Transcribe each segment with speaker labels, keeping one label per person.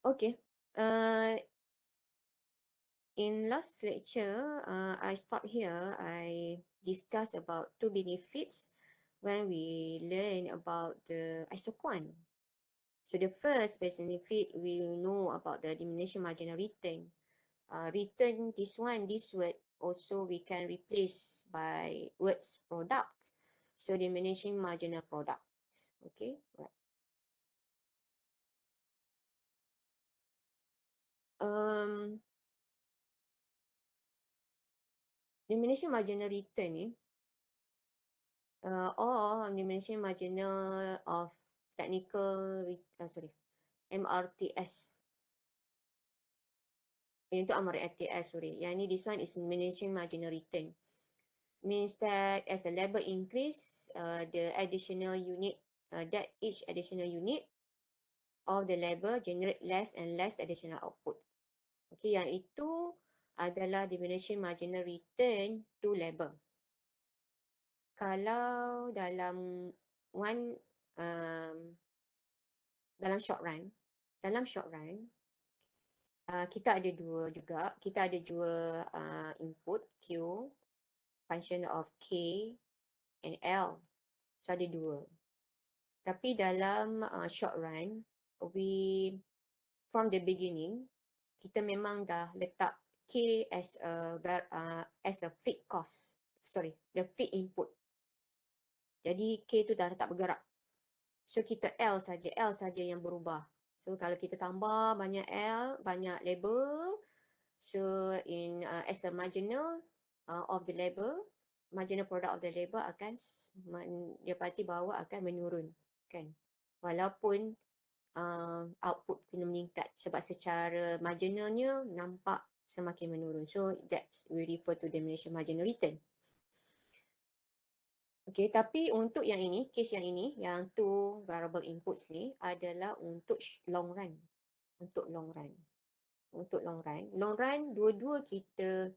Speaker 1: Okay. In last lecture, I stop here. I discussed about two benefits when we learn about the isoquant. So the first benefit we know about the diminishing marginal return. Return this word also we can replace by words product. So diminishing marginal product. Okay, right. Diminishing marginal return ni, or diminishing marginal of technical, MRTS. Untuk MRTS, sorry. Yang ni, this one is diminishing marginal return. Means that as a labor increase, the additional unit, that each additional unit of the labor generate less and less additional output. Okay, yang itu adalah diminishing marginal return to labor. Kalau dalam one dalam short run, kita ada dua juga. Kita ada dua input Q, function of K and L. So ada dua. Tapi dalam short run, we from the beginning, kita memang dah letak K as a feed cost. Sorry, the feed input. Jadi K tu dah tak bergerak. So kita L saja yang berubah. So kalau kita tambah banyak L, banyak labor, so in as a marginal of the labor, marginal product of the labor akan dia pasti bahawa akan menurun, kan? Walaupun output kena meningkat sebab secara marginalnya nampak semakin menurun. So that's we refer to diminishing marginal return. Okay, tapi untuk yang ini, case yang ini, yang two variable inputs ni adalah untuk long run. Untuk long run. Long run, dua-dua kita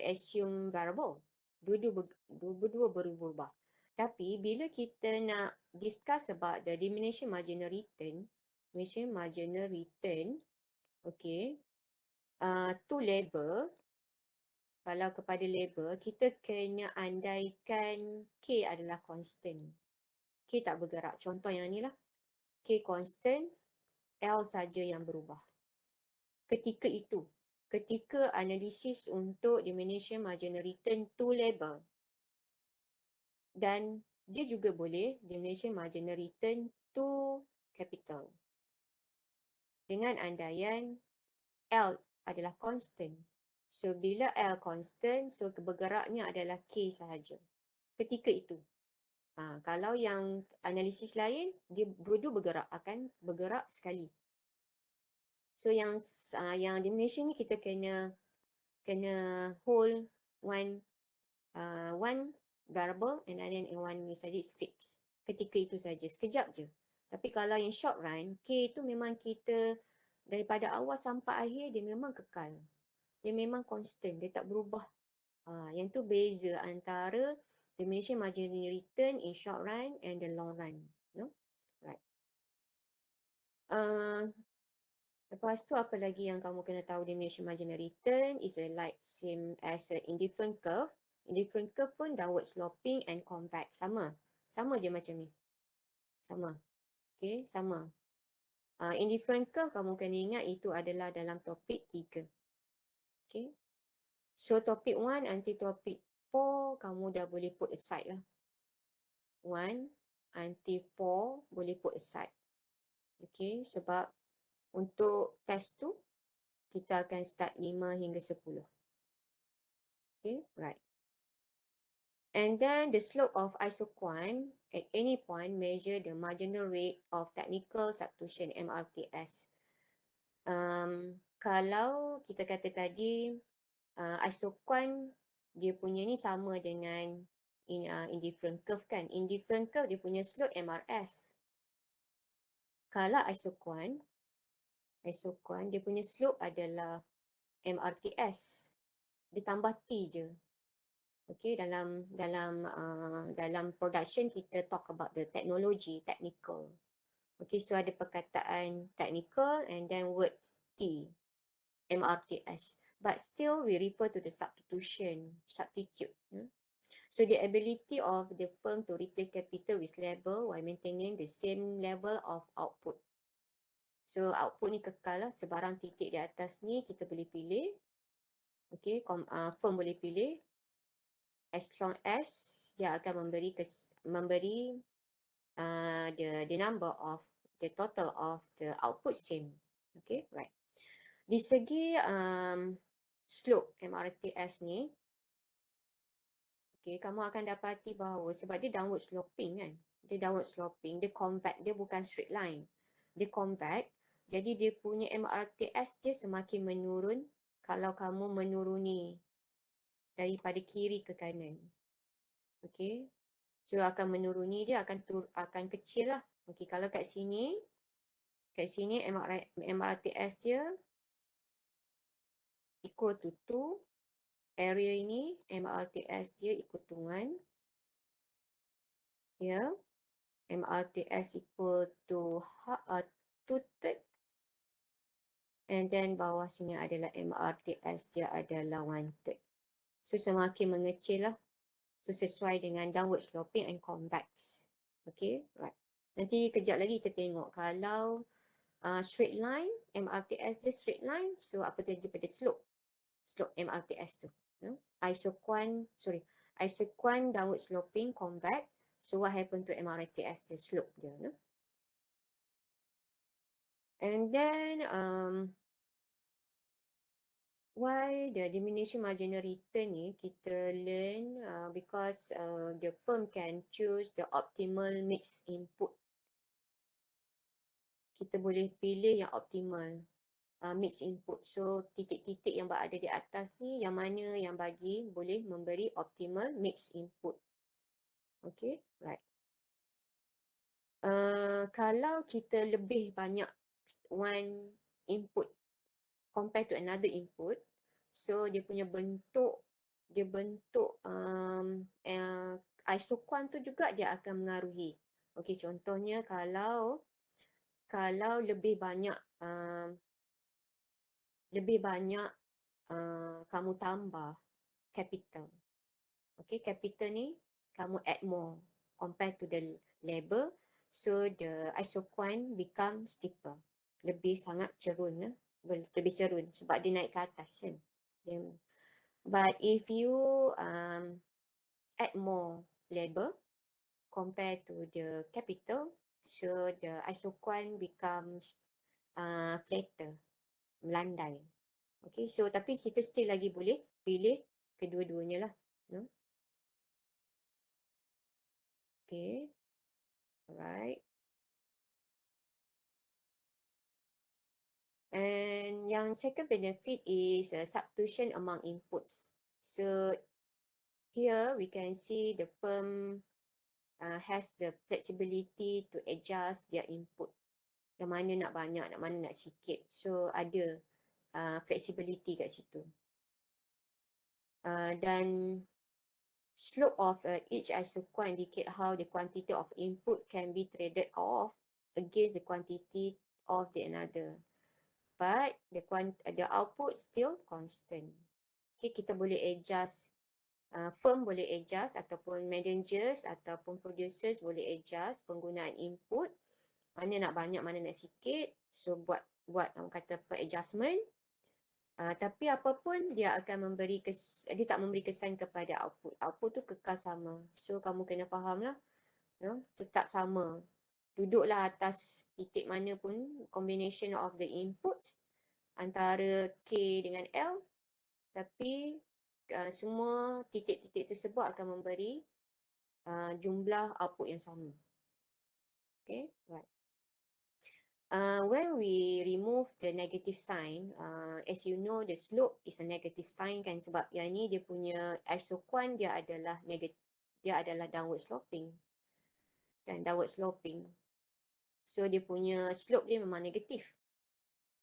Speaker 1: assume variable. Dua-dua berubah. Tapi bila kita nak discuss about the diminishing marginal return, okay, to labor, kalau kepada labor, kita kena andaikan K adalah constant. K tak bergerak. Contoh yang ni lah. K constant, L saja yang berubah. Ketika itu, ketika analisis untuk diminishing marginal return to labor, dan dia juga boleh diminishing marginal return to capital. Dengan andaian L adalah constant. So, bila L constant, so bergeraknya adalah K sahaja. Ketika itu. Kalau yang analisis lain, dia dua-dua akan bergerak sekali. So, yang diminishing ni kita kena hold one variable and then one ni saja is fixed. Ketika itu saja, sekejap je. Tapi kalau yang short run, K tu memang kita daripada awal sampai akhir dia memang kekal. Dia memang constant, dia tak berubah. Yang tu beza antara diminishing marginal return in short run and the long run. No? Right. Lepas tu apa lagi yang kamu kena tahu diminishing marginal return is like same as a indifferent curve. Indifferent curve pun downward sloping and convex. Sama je macam ni. Sama. Okay, sama. Indifferent curve kamu kena ingat itu adalah dalam topik 3. Okay. So topik 1 until topik 4 kamu dah boleh put aside lah. 1 until 4 boleh put aside. Okay, sebab untuk test tu kita akan start 5 hingga 10. Okay, right. And then the slope of isoquant at any point measure the marginal rate of technical substitution MRTS. Kalau kita kata tadi isoquant dia punya ni sama dengan indifferent curve kan. Indifferent curve dia punya slope MRS. Kalau isoquant dia punya slope adalah MRTS. Dia tambah T je. Okay, dalam production kita talk about the technical. Okay, so ada perkataan technical and then words T, MRTS. But still we refer to the substitute. So the ability of the firm to replace capital with labor while maintaining the same level of output. So output ni kekal lah, sebarang titik di atas ni kita boleh pilih. Okay, firm boleh pilih as long as dia akan memberi the number of the total of the output same. Okay, right. Di segi slope MRTS ni, okay, kamu akan dapati bahawa sebab dia downward sloping kan, dia downward sloping, dia convex, dia bukan straight line, dia convex. Jadi dia punya MRTS dia semakin menurun kalau kamu menuruni daripada kiri ke kanan. Okay, so akan menuruni, dia akan kecil lah. Okay, kalau kat sini MRTS dia equal to 2, area ini MRTS dia equal to 1. Ya, MRTS equal to 2/3. And then bawah sini adalah MRTS dia adalah 1/3. So semakin mengecil lah. So sesuai dengan downward sloping and convex. Okay, right. Nanti kejap lagi kita tengok kalau straight line, MRTS dia straight line, so apa terjadi pada slope MRTS tu. Isoquant downward sloping convex. So what happened to MRTS, the slope dia. And then why the diminution marginal return ni kita learn because the firm can choose the optimal mix input. Kita boleh pilih yang optimal mix input. So titik-titik yang berada di atas ni yang mana yang boleh memberi optimal mix input. Okay, right. Kalau kita lebih banyak one input compare to another input, so dia punya bentuk isoquant tu juga dia akan mengaruhi. Okay, contohnya kalau lebih banyak kamu tambah capital. Okay, capital ni kamu add more compared to the labor, so the isoquant become steeper. Lebih sangat cerun, lebih cerun sebab dia naik ke atas kan. But if you add more labor compared to the capital, so the isoquant becomes flatter, melandai. Okay, so tapi kita still lagi boleh pilih kedua-duanya lah. No? Okay, alright. And yang second benefit is substitution among inputs. So here we can see the firm has the flexibility to adjust their input. Yang mana nak banyak, yang mana nak sikit. So ada flexibility kat situ. Dan slope of each isoquant indicate how the quantity of input can be traded off against the quantity of the another. But the output still constant. Okay, kita boleh adjust, firm boleh adjust ataupun managers ataupun producers boleh adjust penggunaan input. Mana nak banyak, mana nak sikit. So buat orang kata adjustment. Tapi apapun dia akan dia tak memberi kesan kepada output. Output tu kekal sama. So kamu kena faham lah. Tetap sama. Duduklah atas titik mana pun combination of the inputs antara K dengan L. Tapi semua titik-titik tersebut akan memberi jumlah output yang sama. Okay, right. When we remove the negative sign, as you know, the slope is a negative sign kan, sebab yang ni dia punya isoquant dia adalah downward sloping. Dan downward sloping. So dia punya slope dia memang negatif.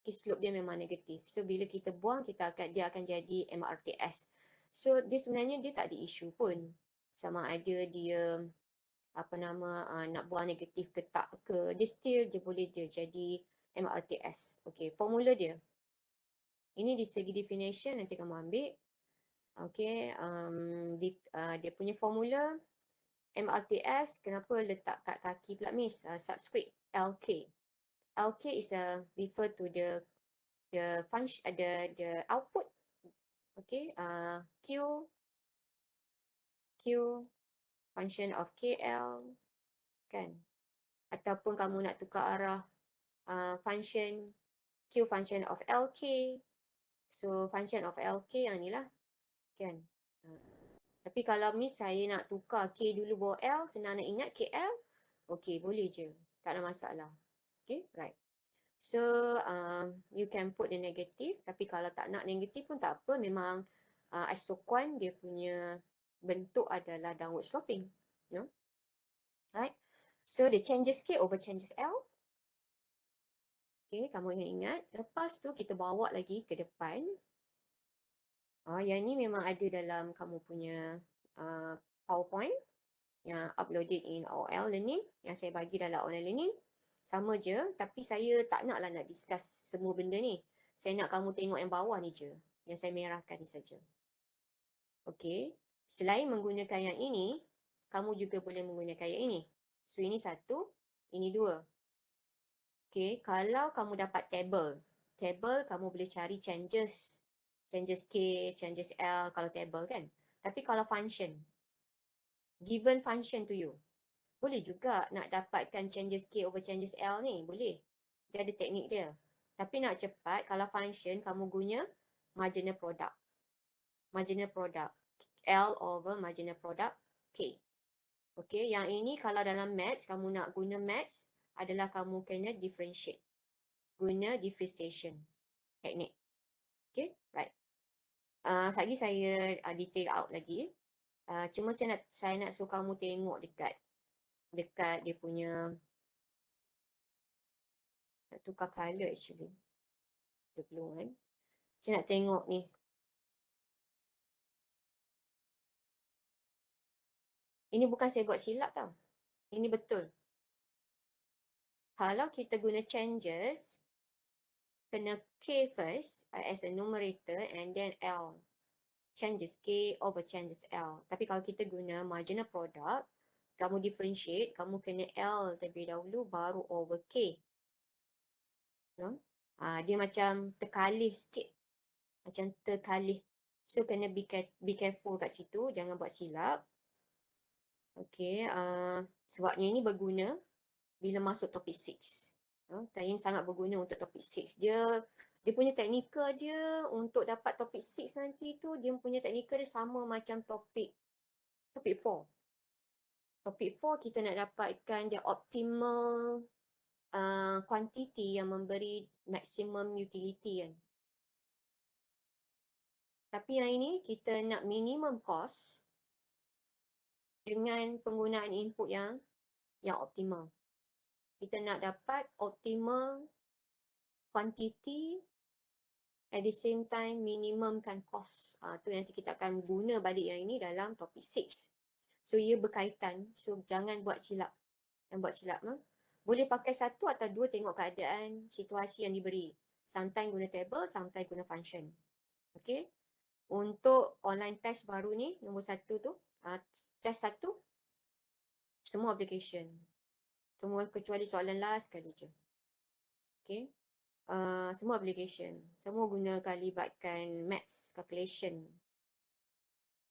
Speaker 1: Okay, slope dia memang negatif. So bila kita buang, dia akan jadi MRTS. So dia sebenarnya dia tak ada isu pun. Sama ada dia apa nama, nak buang negatif ke tak ke, dia still dia boleh dia jadi MRTS. Okey, formula dia. Ini di segi definition nanti kamu ambil. Okey, dia punya formula MRTS, kenapa letak kat kaki pula Miss? Subscript LK. LK is refer to the function, the output. Okay, Q function of KL, kan? Ataupun kamu nak tukar arah function Q function of LK. So function of LK yang ni lah, kan? Tapi kalau Miss saya nak tukar K dulu bawah L, senang nak ingat KL, okay, boleh je. Tak ada masalah. Okay, right. So, you can put the negative, tapi kalau tak nak negatif pun tak apa, memang isoquant dia punya bentuk adalah downward sloping. No? Right? So, the changes K over changes L. Okay, kamu ingat. Lepas tu, kita bawa lagi ke depan. Yang ni memang ada dalam kamu punya PowerPoint yang uploaded in OL Learning, yang saya bagi dalam online learning. Sama je, tapi saya tak naklah nak discuss semua benda ni. Saya nak kamu tengok yang bawah ni je, yang saya merahkan ni saja. Okey, selain menggunakan yang ini, kamu juga boleh menggunakan yang ini. So, ini satu, ini dua. Okey, kalau kamu dapat table, kamu boleh cari changes K, changes L, kalau table kan. Tapi kalau function, given function to you, boleh juga nak dapatkan changes K over changes L ni, boleh. Dia ada teknik dia. Tapi nak cepat, kalau function, kamu guna marginal product. Marginal product. L over marginal product K. Okay, yang ini kalau dalam maths, kamu nak guna maths, adalah kamu kena differentiate. Guna differentiation teknik. Okay, right. Sekali saya detail out lagi. Cuma saya nak suruh kamu tengok dekat dia punya, nak tukar colour actually. Dia belum kan. Saya nak tengok ni. Ini bukan saya buat silap tau. Ini betul. Kalau kita guna changes, kena K first as a numerator and then L. Changes K over changes L. Tapi kalau kita guna marginal product, kamu differentiate, kamu kena L terlebih dahulu baru over K. No? Dia macam terkalih sikit. Macam terkalih. So, kena be careful kat situ. Jangan buat silap. Okay. Sebabnya ini berguna bila masuk topik 6. Tayin sangat berguna untuk topik 6. Dia punya teknikal dia untuk dapat topik 6 nanti tu, dia punya teknikal dia sama macam topik 4. Topik 4 kita nak dapatkan dia optimal quantity yang memberi maximum utility kan. Tapi yang ini kita nak minimum cost dengan penggunaan input yang optimal. Kita nak dapat optimal quantity at the same time minimumkan cost. Tu nanti kita akan guna balik yang ini dalam topik 6. So, ia berkaitan. So, jangan buat silap. Jangan buat silap. Boleh pakai satu atau dua, tengok keadaan situasi yang diberi. Sometimes guna table, sometimes guna function. Okay. Untuk online test baru ni, nombor 1 tu, test 1, semua application. Semua kecuali soalan last sekali je. Okay. Semua application. Semua gunakan libatkan maths calculation.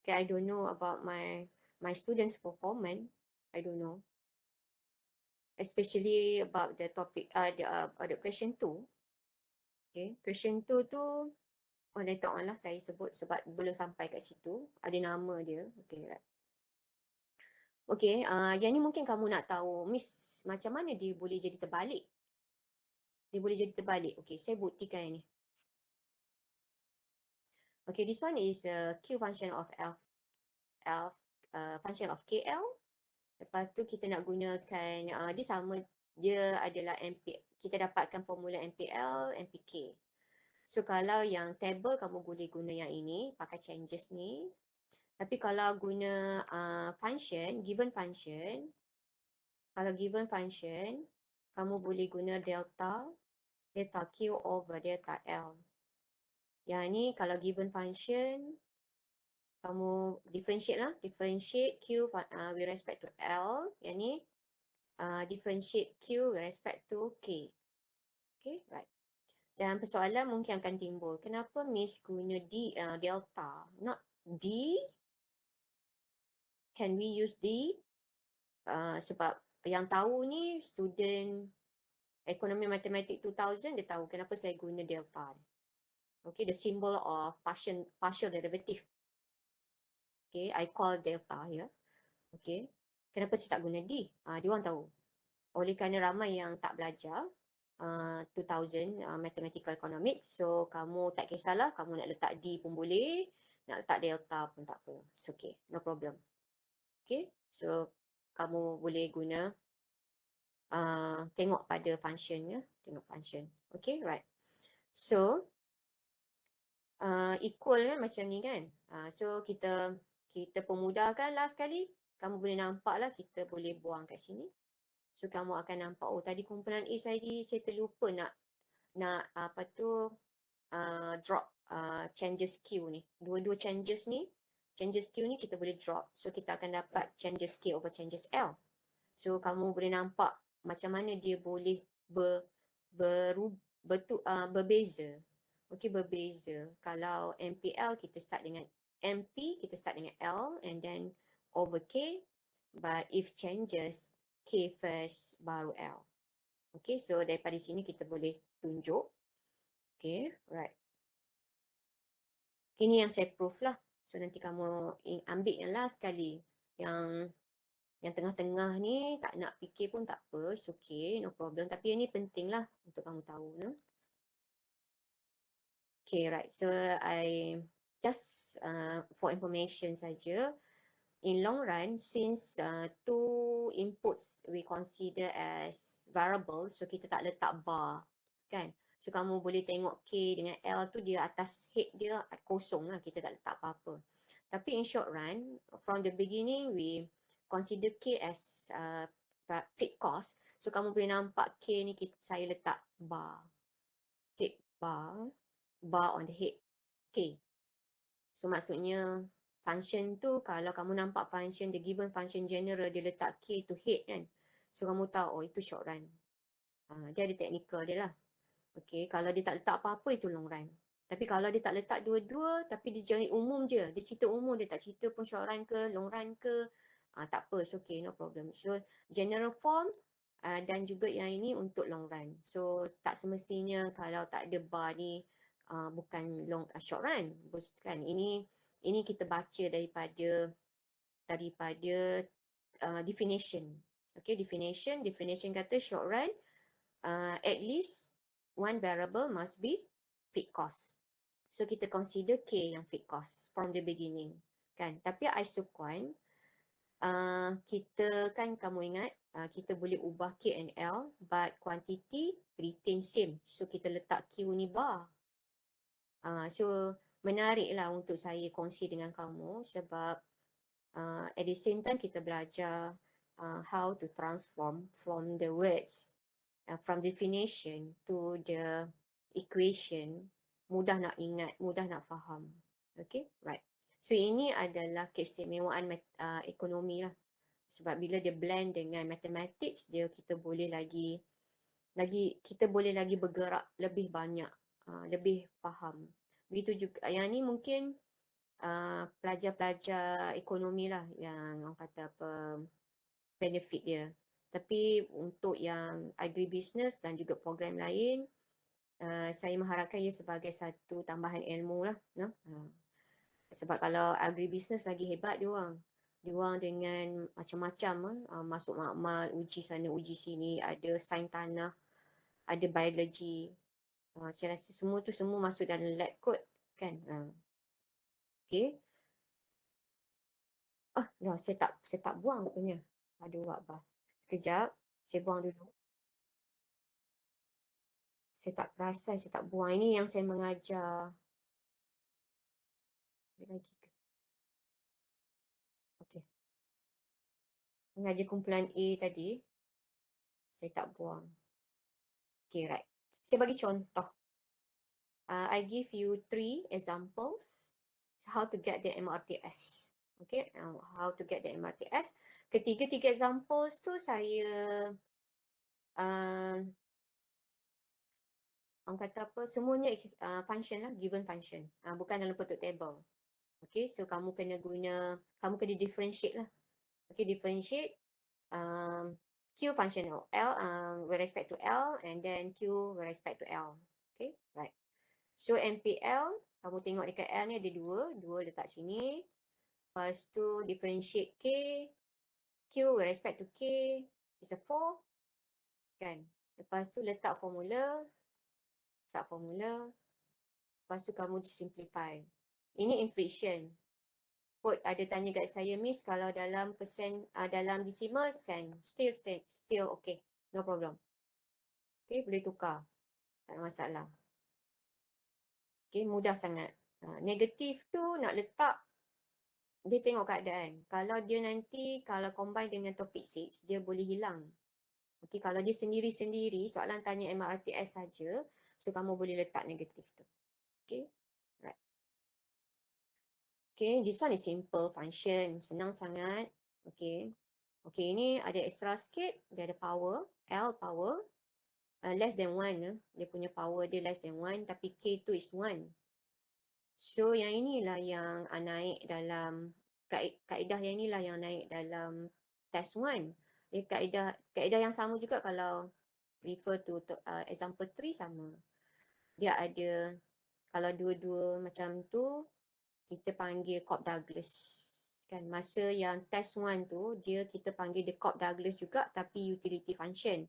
Speaker 1: Okay, I don't know about my students' performance. I don't know. Especially about the topic, the question 2. Okay, question 2 tu, later on lah saya sebut sebab belum sampai kat situ. Ada nama dia. Okay, right. Okay, yang ni mungkin kamu nak tahu, Miss, macam mana dia boleh jadi terbalik? Dia boleh jadi terbalik. Okay, saya buktikan yang ni. Okay, this one is Q function of function of KL. Lepas tu kita nak gunakan, dia sama, dia adalah kita dapatkan formula MPL, MPK. So, kalau yang table kamu boleh guna yang ini, pakai changes ni. Tapi kalau guna function, given function, Kalau given function, kamu boleh guna delta Q over delta L. Yang ni kalau given function, kamu differentiate lah. Differentiate Q with respect to L. Yang ni differentiate Q with respect to K. Okay, right. Dan persoalan mungkin akan timbul. Kenapa Miss guna delta, not D? Can we use D? Sebab yang tahu ni student ekonomi matematik 2000, dia tahu kenapa saya guna delta. Okay, the symbol of partial derivative. Okay, I call delta here. Okay, kenapa saya tak guna D? Dia orang tahu. Oleh kerana ramai yang tak belajar 2000 mathematical economics, so kamu tak kisahlah, kamu nak letak D pun boleh, nak letak delta pun tak apa. It's okay, no problem. Okay, so kamu boleh guna tengok pada function ya, tengok function. Okay, right. So equal kan macam ni kan. So kita pemudahkan lah sekali. Kamu boleh nampak lah, kita boleh buang kat sini. So kamu akan nampak, oh tadi kumpulan A saya terlupa nak apa tu drop changes Q ni. Dua-dua changes Q ni kita boleh drop. So kita akan dapat changes K over changes L. So kamu boleh nampak macam mana dia boleh berbeza. Okey, berbeza. Kalau MPL kita start dengan MP, kita start dengan L and then over K. But if changes, K first baru L. Okey, so daripada sini kita boleh tunjuk. Okey, right. Ini yang saya proof lah. So nanti kamu ambil yang last sekali. Yang tengah-tengah ni tak nak fikir pun tak apa. It's okay, no problem. Tapi yang ni penting lah untuk kamu tahu. No? Okay, right. So I just for information saja. In long run, since two inputs we consider as variables, so kita tak letak bar, kan? So kamu boleh tengok K dengan L tu dia atas head dia kosong lah, kita tak letak apa-apa. Tapi in short run, from the beginning we consider K as fixed cost. So kamu boleh nampak K ni saya letak bar, head bar on the head K. So maksudnya function tu, kalau kamu nampak function, the given function general, dia letak K to head kan. So kamu tahu, oh itu short run. Dia ada technical dia lah. Okay, kalau dia tak letak apa-apa, itu long run. Tapi kalau dia tak letak dua-dua, tapi dia jadi umum je. Dia cerita umum, dia tak cerita pun short run ke, long run ke. Tak apa, it's okay, no problem. So general form dan juga yang ini untuk long run. So tak semestinya kalau tak ada bar ni bukan short run. Kan? Ini kita baca daripada definition. Okay, definition kata short run at least one variable must be fixed cost. So kita consider K yang fixed cost from the beginning, kan? Tapi isoquant kita kan kamu ingat kita boleh ubah K and L, but quantity retain same. So kita letak Q ni bar. So menariklah untuk saya kongsi dengan kamu sebab at the same time kita belajar how to transform from the words, from definition to the equation. Mudah nak ingat, mudah nak faham. Okay, right. So ini adalah keistimewaan ekonomi lah. Sebab bila dia blend dengan mathematics, kita boleh lagi bergerak lebih banyak, lebih faham. Begitu juga yang ni mungkin pelajar-pelajar ekonomi lah yang orang kata apa benefit dia. Tapi untuk yang agribusiness dan juga program lain, saya mengharapkan ia sebagai satu tambahan ilmu lah. No? Sebab kalau agribusiness lagi hebat dia orang dengan macam-macam masuk makmal, uji sana, uji sini, ada sains tanah, ada biologi. Saya rasa semua masuk dalam lab kot kan. Okay. Ya, saya tak buang punya. Aduh, Akbar. Sekejap, saya buang dulu. Saya tak perasan, saya tak buang. Ini yang saya mengajar. Ada lagi ke? Okey. Mengajar kumpulan A tadi. Saya tak buang. Okay, right. Saya bagi contoh. I give you 3 examples how to get the MRTS. Okay, how to get the MRTS. Ketiga-tiga examples tu saya orang kata apa, semuanya function lah, given function. Bukan dalam bentuk table. Okay, so kamu kena differentiate lah. Okay, differentiate Q function L with respect to L, and then Q with respect to L. Okay, right. So MPL, kamu tengok dekat L ni ada dua letak sini. Lepas tu differentiate K, Q with respect to K is a 4, kan. Lepas tu letak formula. Lepas tu kamu simplify. Ini inflation. Kot ada tanya kat saya, Miss, kalau dalam persen, dalam decimal sen, still okay, no problem. Okay, boleh tukar, tak ada masalah. Okay, mudah sangat. Negatif tu nak letak, dia tengok keadaan. Kalau dia nanti, kalau combine dengan topik 6, dia boleh hilang. Okay, kalau dia sendiri-sendiri, soalan tanya MRTS saja, so kamu boleh letak negatif tu. Okay, right. Okay, this one is simple function. Senang sangat. Okay. Okay, ini ada extra sikit. Dia ada power. L power. Less than 1. Dia punya power dia less than 1. Tapi K tu is 1. So, yang inilah yang naik dalam kaedah yang inilah yang naik dalam test 1. Kaedah yang sama juga kalau refer to example 3 sama. Dia ada, kalau dua-dua macam tu, kita panggil Cobb-Douglas. Kan, masa yang test 1 tu, kita panggil dia Cobb-Douglas juga, tapi utility function.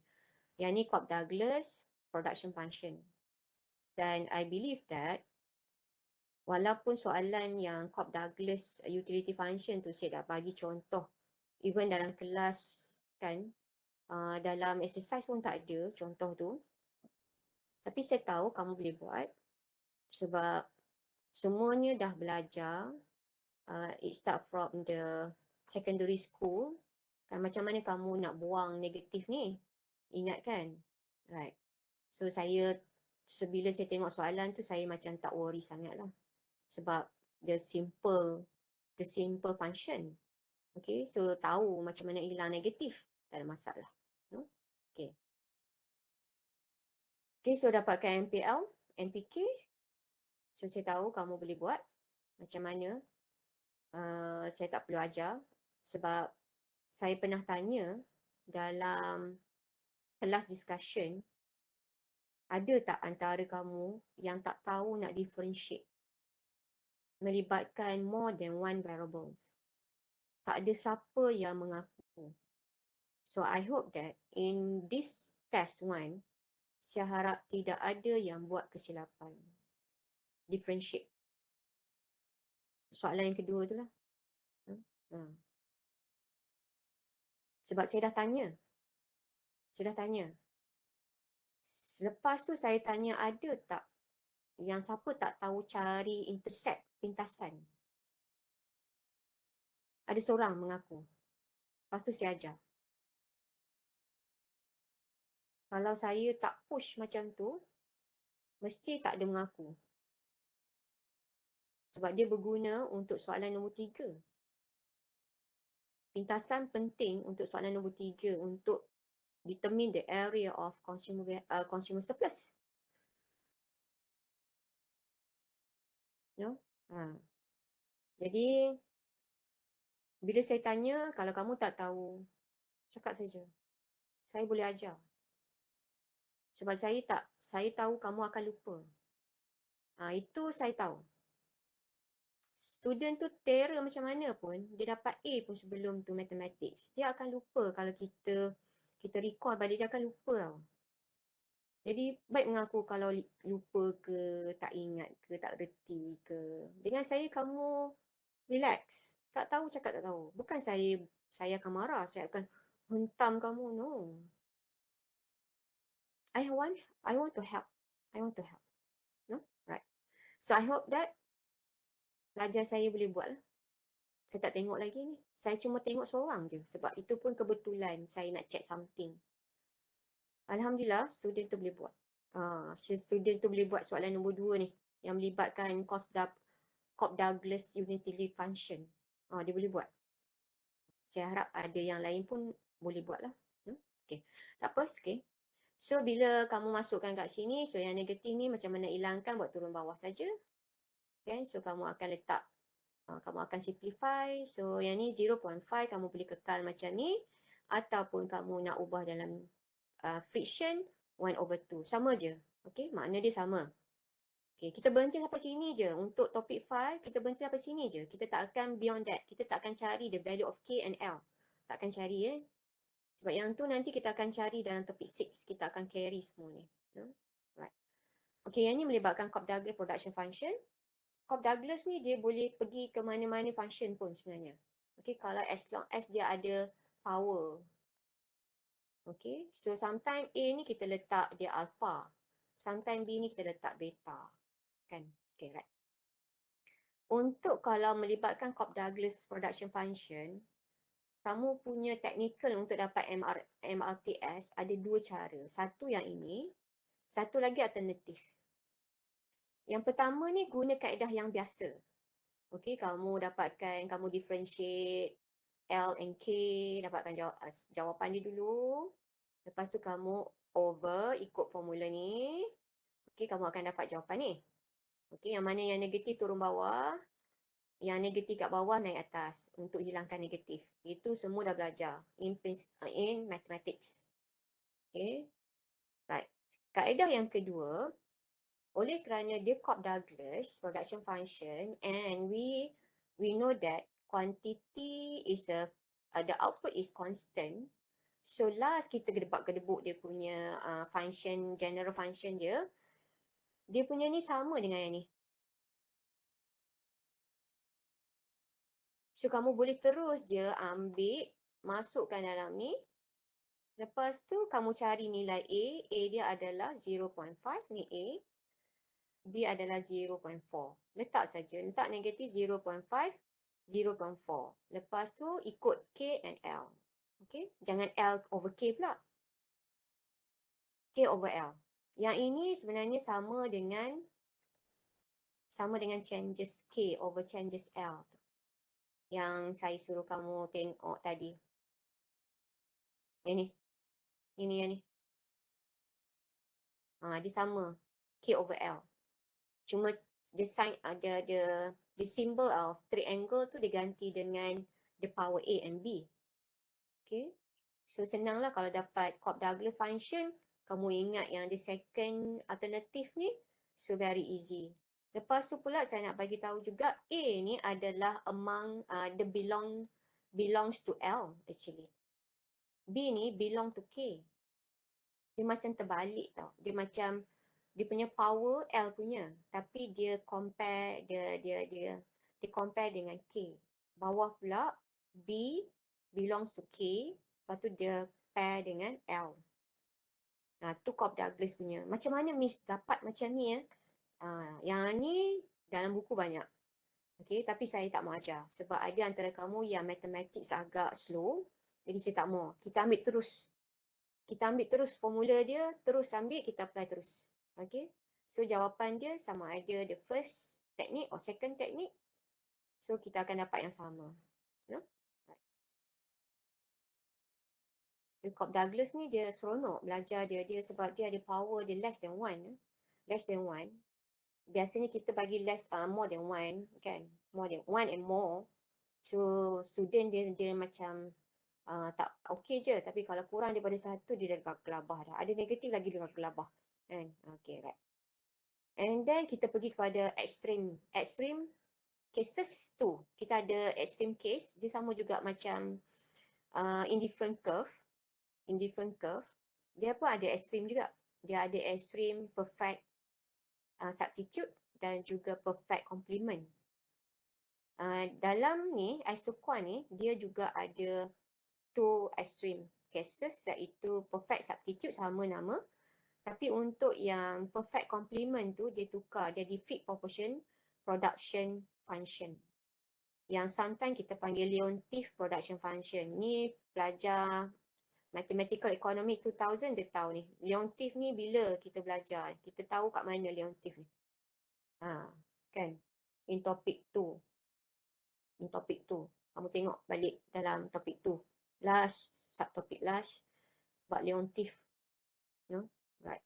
Speaker 1: Yang ni Cobb-Douglas production function. Dan I believe that walaupun soalan yang Cobb-Douglas utility function tu saya dah bagi contoh, even dalam kelas kan, dalam exercise pun tak ada contoh tu. Tapi saya tahu kamu boleh buat sebab semuanya dah belajar. It start from the secondary school. Kan macam mana kamu nak buang negatif ni? Ingat kan? Right. So bila saya tengok soalan tu, saya macam tak worry sangat lah. Sebab the simple function. Okay, so tahu macam mana hilang negatif. Tak ada masalah. No? Okay. Okay, so dapatkan MPL, MPK. So saya tahu kamu boleh buat macam mana. Saya tak perlu ajar sebab saya pernah tanya dalam kelas discussion, ada tak antara kamu yang tak tahu nak differentiate melibatkan more than one variable? Tak ada siapa yang mengaku. So I hope that in this test 1, saya harap tidak ada yang buat kesilapan. Differentiate. Soalan yang kedua tu lah. Sebab saya dah tanya. Selepas tu saya tanya, ada tak yang siapa tak tahu cari intersect, pintasan? Ada seorang mengaku. Lepas tu saya ajar. Kalau saya tak push macam tu, mesti tak ada mengaku. Sebab dia berguna untuk soalan nombor 3. Pintasan penting untuk soalan nombor 3 untuk determine the area of consumer surplus. No? Jadi, bila saya tanya, kalau kamu tak tahu, cakap saja. Saya boleh ajar. Sebab saya tahu kamu akan lupa. Itu saya tahu. Student tu terror macam mana pun, dia dapat A pun sebelum tu mathematics, dia akan lupa kalau kita recall balik, dia akan lupa tau. Jadi baik mengaku kalau lupa ke, tak ingat ke, tak reti ke. Dengan saya kamu relax. Tak tahu cakap tak tahu. Bukan saya akan marah, saya akan hentam kamu, no. I want to help. No? Right. So I hope that pelajar saya boleh buat lah. Saya tak tengok lagi ni. Saya cuma tengok seorang je. Sebab itu pun kebetulan saya nak check something. Alhamdulillah, student tu boleh buat. Student tu boleh buat soalan nombor 2 ni, yang melibatkan Cobb-Douglas Unitility Function. Dia boleh buat. Saya harap ada yang lain pun boleh buat lah. Okay. Tak apa, okay. So, bila kamu masukkan kat sini, so yang negatif ni macam mana hilangkan, buat turun bawah saja. Okay, so kamu akan letak, kamu akan simplify. So, yang ni 0.5 kamu boleh kekal macam ni. Ataupun kamu nak ubah dalam friction 1/2. Sama je. Okay, makna dia sama. Okay, kita berhenti sampai sini je. Untuk topik 5, kita berhenti sampai sini je. Kita tak akan beyond that. Kita tak akan cari the value of K and L. Tak akan cari Sebab yang tu nanti kita akan cari dalam topik 6. Kita akan carry semua ni. Right. Okay, yang ni melibatkan Cobb-Douglas production function. Cobb-Douglas ni dia boleh pergi ke mana-mana function pun sebenarnya. Okay, kalau as long as dia ada power. Okay, so sometimes A ni kita letak dia alpha. Sometimes B ni kita letak beta. Kan? Okay, right. Untuk kalau melibatkan Cobb-Douglas production function, kamu punya technical untuk dapat MRTS ada 2 cara. Satu yang ini, satu lagi alternatif. Yang pertama ni guna kaedah yang biasa. Okey, kamu differentiate L and K, dapatkan jawapan dia dulu. Lepas tu kamu over ikut formula ni. Okey, kamu akan dapat jawapan ni. Okey, yang mana yang negatif turun bawah, yang negatif kat bawah naik atas untuk hilangkan negatif. Itu semua dah belajar in mathematics. Okay. Right. Kaedah yang kedua, oleh kerana dia Cobb-Douglas production function and we know that quantity is the output is constant. So last kita gedebak-gedebuk dia punya function, general function dia punya ni sama dengan yang ni. So, kamu boleh terus je ambil, masukkan dalam ni. Lepas tu, kamu cari nilai A. A dia adalah 0.5, ni A. B adalah 0.4. Letak saja. Letak negatif 0.5, 0.4. Lepas tu, ikut K and L. Okay? Jangan L over K pula. K over L. Yang ini sebenarnya sama dengan changes K over changes L. Yang saya suruh kamu tengok tadi. Yang ni. Ini yang ni. Dia sama. K over L. Cuma the sign the symbol of triangle tu diganti dengan the power A and B. Okay. So senanglah kalau dapat Cobb-Douglas function, kamu ingat yang the second alternative ni. So very easy. Lepas tu pula saya nak bagi tahu juga A ni adalah among the belongs to L actually. B ni belong to K. Dia macam terbalik tau. Dia macam dia punya power L punya, tapi dia compare compare dengan K. Bawah pula B belongs to K, lepas tu dia pair dengan L. Tu Cobb-Douglas punya. Macam mana Miss dapat macam ni yang ni dalam buku banyak. Okay, tapi saya tak mau ajar sebab ada antara kamu yang matematik agak slow, jadi saya tak mau. Kita ambil terus formula dia, terus ambil, kita apply terus. Okay. So, jawapan dia sama ada the first teknik or second teknik. So, kita akan dapat yang sama. Cobb-Douglas ni dia seronok belajar dia sebab dia ada power dia less than 1. Less than 1. Biasanya kita bagi more than 1 kan. More than 1 and more. So, student dia macam tak okey je. Tapi kalau kurang daripada 1, dia dah gelabah dah. Ada negatif lagi dia gelabah. Kan? Okay, right. And then kita pergi kepada extreme cases tu. Kita ada extreme case. Dia sama juga macam indifferent curve. Dia pun ada extreme juga. Dia ada extreme perfect substitute dan juga perfect complement. Dalam ni, isoquant ni, dia juga ada 2 extreme cases, iaitu perfect substitute sama nama. Tapi untuk yang perfect complement tu, dia tukar jadi fit proportion production function. Yang sometimes kita panggil Leontief production function. Ni pelajar Mathematical Economics 2000 dia tahu ni. Leontief ni bila kita belajar, kita tahu kat mana Leontief ni. Kan? In topic 2. In topic 2. Kamu tengok balik dalam topik 2. Last, subtopik last. Buat Leontief. No? Right.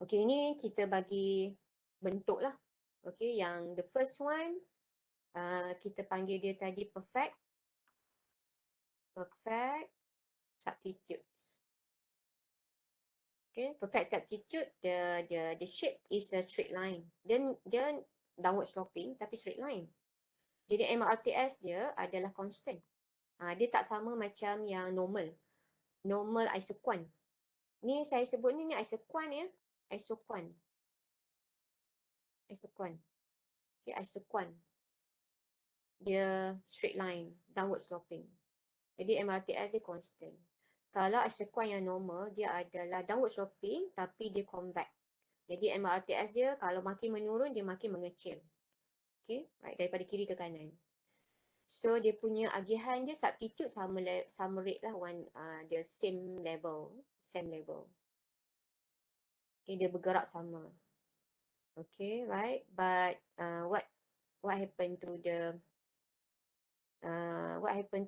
Speaker 1: Okay, ni kita bagi bentuk lah. Okay, yang the first one, kita panggil dia tadi perfect. Perfect substitutes. Okay, perfect substitute, the shape is a straight line. Dia downward sloping tapi straight line. Jadi MRTS dia adalah constant. Dia tak sama macam yang normal. Normal isoquant. Ni saya sebut ni isoquant ya. Isoquant. Isoquant. Okay, isoquant. Dia straight line, downward sloping. Jadi MRTS dia constant. Kalau isoquant yang normal, dia adalah downward sloping tapi dia convex. Jadi MRTS dia kalau makin menurun, dia makin mengecil. Okay, right, daripada kiri ke kanan. So dia punya agihan dia substitute sama rate lah, dia same level. Okay, dia bergerak sama. Okay, right. But what happened to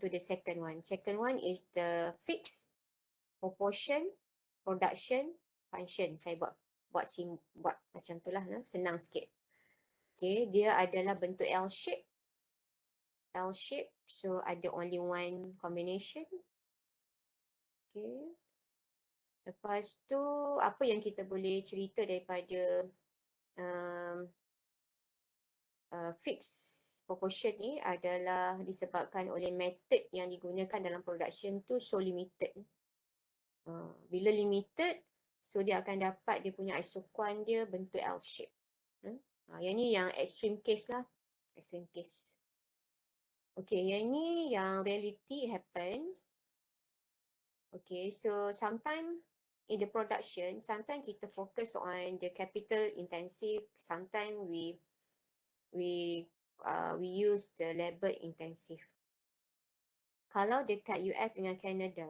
Speaker 1: the second one? Second one is the fixed proportion production function. Saya buat macam tu lah, senang sikit. Okay, dia adalah bentuk L shape. L shape, so ada only one combination. Okay. Lepas tu, apa yang kita boleh cerita daripada fixed proportion ni adalah disebabkan oleh method yang digunakan dalam production tu so limited. Bila limited, so dia akan dapat dia punya isoquant dia bentuk L shape. Yang ni yang extreme case lah. Extreme case. Okay, yang ni yang reality happen. Okay, so sometimes in the production, sometimes kita focus on the capital intensive, sometimes we use the labor intensive. Kalau dekat US dengan Canada,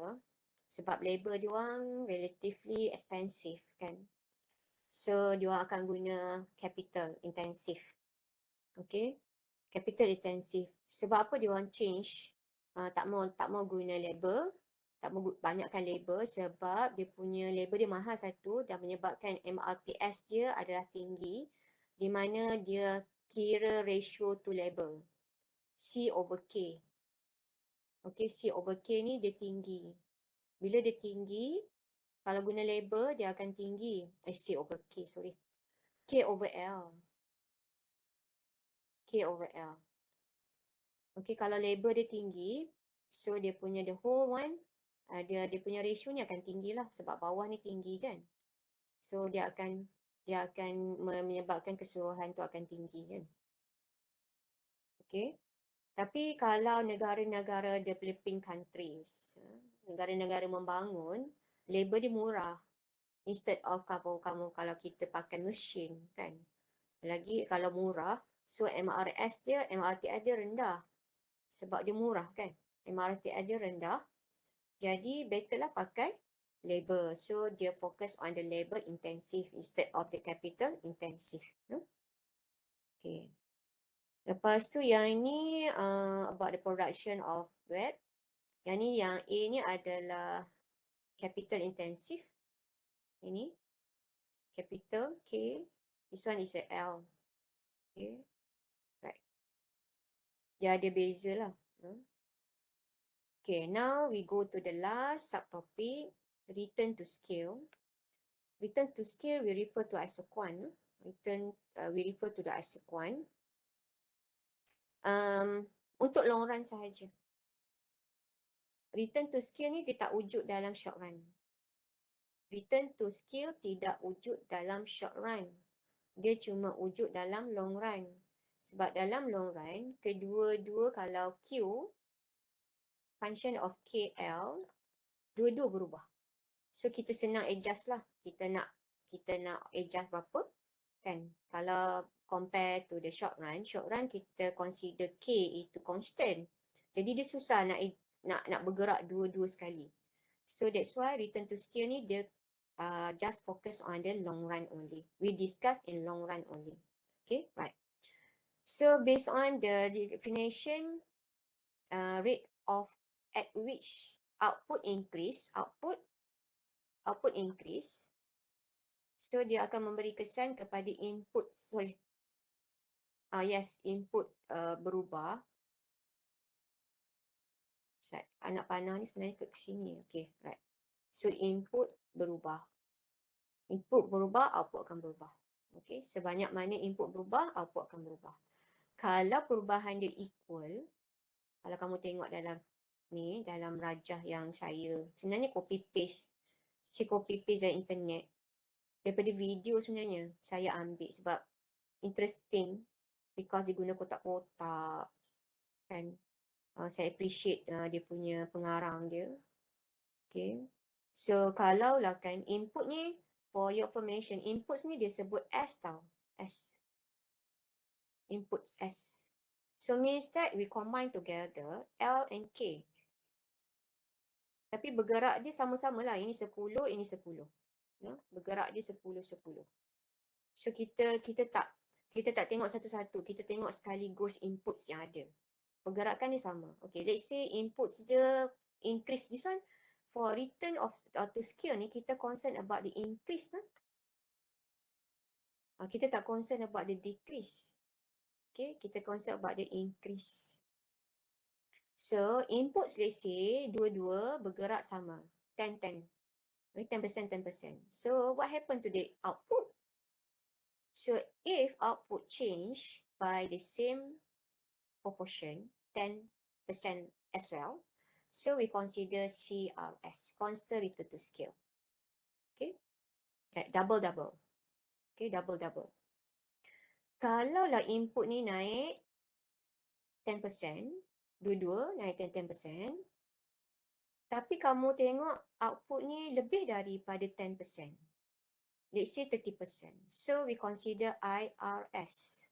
Speaker 1: sebab labor diorang relatively expensive kan. So diorang akan guna capital intensive. Okay. Capital intensive. Sebab apa diorang change, tak mau guna labor, tak mau banyakkan labor sebab dia punya labor dia mahal satu dan menyebabkan MRTS dia adalah tinggi di mana dia kira ratio to labor. C over K. Okay, C over K ni dia tinggi. Bila dia tinggi, kalau guna labor dia akan tinggi. C over K, sorry. K over L. K over L. Okay, kalau labor dia tinggi, so dia punya the whole one, dia punya ratio ni akan tinggi lah sebab bawah ni tinggi kan. So dia akan menyebabkan keseluruhan tu akan tinggi kan. Okay. Tapi kalau negara-negara developing countries, negara-negara membangun, labor dia murah. Instead of kamu kalau kita pakai mesin kan. Lagi kalau murah, so MRTS dia rendah. Sebab dia murah kan. MRTS dia rendah. Jadi better lah pakai labor. So dia fokus on the labor intensive instead of the capital intensive. Okay. Lepas tu yang ini about the production of bread. Yang ni yang A ni adalah capital intensive. Ini capital K. This one is a L. Okay. Right. Dia ada beza lah. Okay, now we go to the last subtopic, return to scale. Return to scale, we refer to isoquant. We refer to the isoquant. Untuk long run sahaja. Return to scale ni dia tak wujud dalam short run. Return to scale tidak wujud dalam short run. Dia cuma wujud dalam long run. Sebab dalam long run, kedua-dua kalau Q, function of KL, dua-dua berubah. So kita senang adjust lah. Kita nak adjust berapa kan. Kalau compare to the short run kita consider K itu constant. Jadi dia susah nak bergerak dua-dua sekali. So that's why return to scale ni dia just focus on the long run only. We discuss in long run only. Okay, right. So based on the definition, rate of at which output increase, so dia akan memberi kesan kepada input, input berubah. Anak panah ni sebenarnya ke sini. Okay, right. So input berubah. Input berubah, output akan berubah. Okay, sebanyak mana input berubah, output akan berubah. Kalau perubahan dia equal, kalau kamu tengok dalam ni, dalam rajah yang saya sebenarnya copy paste. Saya copy paste dari internet. Daripada video sebenarnya saya ambil sebab interesting because dia guna kotak-kotak kan. Saya appreciate dia punya pengarang dia. Okay. So kalau lah kan input ni, for your information, inputs ni dia sebut S tau. S. Inputs S. So means that we combine together L and K. Tapi bergerak dia sama-sama lah. Ini 10, ini 10. No? Bergerak dia 10, 10. So kita tak tengok satu-satu. Kita tengok sekaligus inputs yang ada. Pergerakan dia sama. Okay, let's say inputs dia increase. This one, for return of to scale ni, kita concern about the increase. Kita tak concern about the decrease. Okay, kita concern about the increase. So, inputs let's say, dua-dua bergerak sama. 10, 10. Okay, 10%, 10%. So, what happened to the output? So, if output change by the same proportion, 10% as well, so we consider CRS, constant return to scale. Okay, double-double. Okay, double-double. Kalaulah input ni naik 10%, dua-dua naik 10%, tapi kamu tengok output ni lebih daripada 10%. Let's say 30%. So we consider IRS,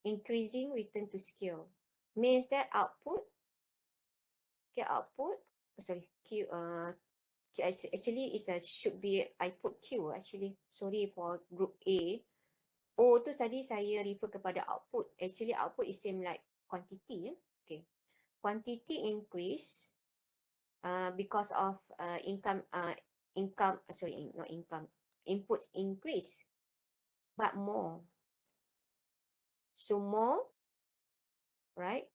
Speaker 1: increasing return to scale. Means that output, Q, actually should be, I put Q actually, sorry for group A. O tu tadi saya refer kepada output. Actually output is same like quantity. Okay. Quantity increase because of inputs increase, but more. So more, right?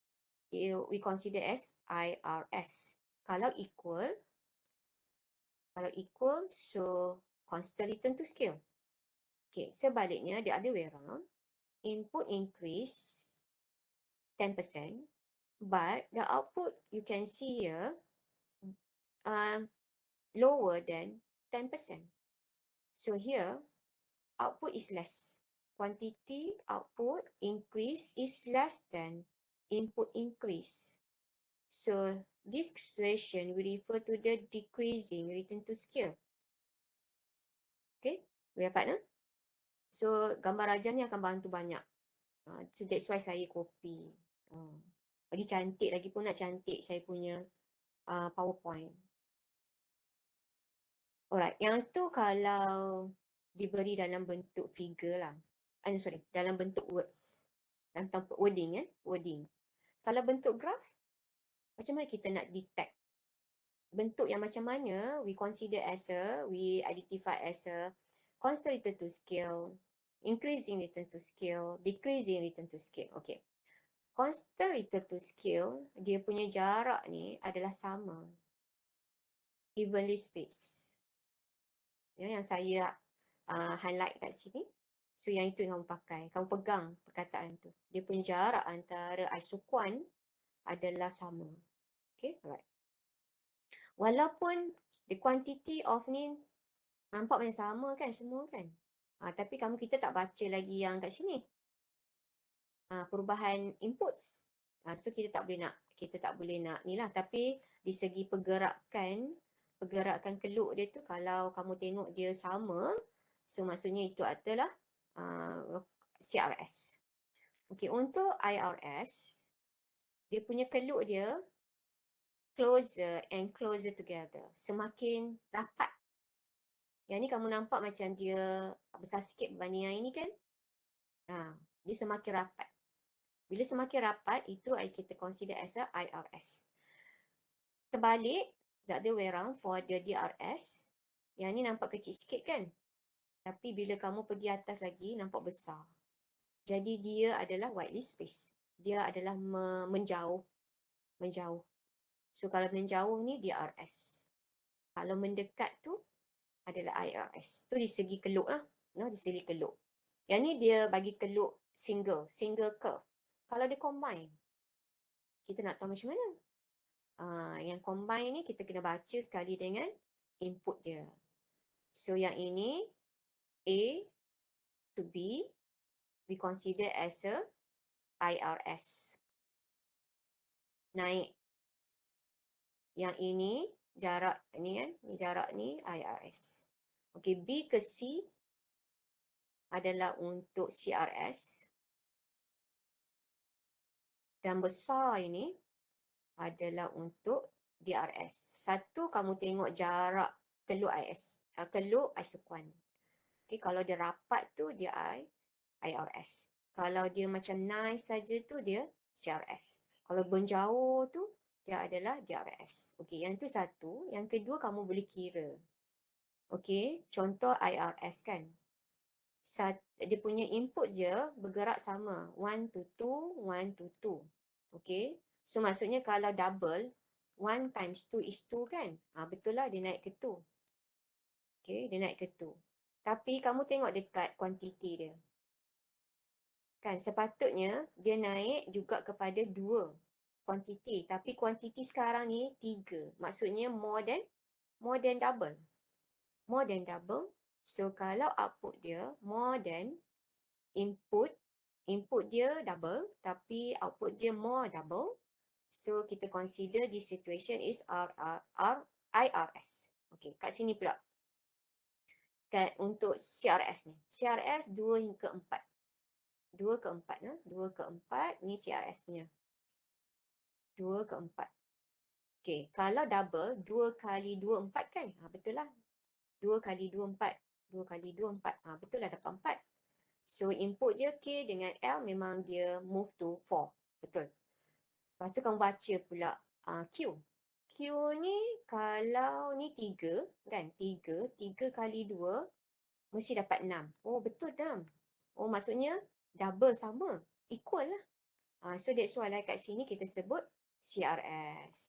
Speaker 1: We consider as IRS. Kalau equal, so constant return to scale. Okay, sebaliknya the other way around, input increase 10%, but the output you can see here lower than 10%. So here, output is less. Quantity output increase is less than input increase. So this situation we refer to the decreasing return to scale. Okay, we dapat no? So gambar rajah ni akan bantu banyak. So that's why saya copy. Lagi cantik, lagi pun nak cantik saya punya PowerPoint. Alright, yang tu kalau diberi dalam bentuk figure lah. Dalam bentuk words. Dalam bentuk wording. Kalau bentuk graph, macam mana kita nak detect? Bentuk yang macam mana we identify as a constant return to scale, increasing return to scale, decreasing return to scale. Okay. Constant return to scale, dia punya jarak ni adalah sama. Evenly spaced. Ya, yang saya highlight kat sini. So yang itu yang kamu pakai. Kamu pegang perkataan tu. Dia punya jarak antara isoquant adalah sama. Okay, right. Walaupun the quantity of ni nampak macam sama kan semua kan. Tapi kita tak baca lagi yang kat sini. Perubahan inputs. So kita tak boleh nak ni lah. Tapi di segi pergerakan keluk dia tu, kalau kamu tengok dia sama, so maksudnya itu adalah CRS. Okay, untuk IRS, dia punya keluk dia closer and closer together. Semakin rapat. Yang ni kamu nampak macam dia besar sikit berbanding yang ini kan? Dia semakin rapat. Bila semakin rapat, itu kita consider as a IRS. Terbalik, the other way around for the DRS, yang ni nampak kecil sikit kan? Tapi bila kamu pergi atas lagi, nampak besar. Jadi dia adalah widely spaced. Dia adalah menjauh. Menjauh. So kalau menjauh ni DRS. Kalau mendekat tu adalah IRS. Tu di segi keluk lah. Di segi keluk. Yang ni dia bagi keluk single curve. Kalau dia combine, kita nak tahu macam mana? Yang combine ni kita kena baca sekali dengan input dia. So yang ini A to B, we consider as a IRS. Naik. Yang ini jarak ni kan, ni jarak ni IRS. Okey, B ke C adalah untuk CRS. Dan besar ini adalah untuk DRS. Satu, kamu tengok jarak keluk keluk isokuan. Okay, kalau dia rapat tu dia IRS. Kalau dia macam nice saja tu dia CRS. Kalau menjauh tu dia adalah DRS. Okey, yang tu satu. Yang kedua kamu boleh kira. Okey, contoh IRS kan. Dia punya input je bergerak sama. 1 to 2, 1 to 2. Okey. So maksudnya kalau double, 1 times 2 is 2 kan? Betul lah dia naik ke 2. Okey, dia naik ke 2. Tapi kamu tengok dekat kuantiti dia. Kan sepatutnya dia naik juga kepada 2 kuantiti. Tapi kuantiti sekarang ni 3. Maksudnya more than double. More than double. So kalau output dia more than input dia double tapi output dia more double. So kita consider this situation is IRS. Okey, kat sini pula. Untuk CRS ni. CRS 2 hingga 4. 2 ke 4 2 ke 4 ni CRS punya. 2 ke 4. Okey, kalau double 2 kali 2 4 kan? Betul lah. 2 kali 2 4. 2 kali 2 4. Betul lah dapat 4. So input dia K dengan L memang dia move to 4. Betul. Lepas tu kamu baca pula Q. Q ni kalau ni 3 kan? 3 kali 2 mesti dapat 6. Oh betul 6. Oh maksudnya double sama. Equal lah. So that's why lah kat sini kita sebut CRS.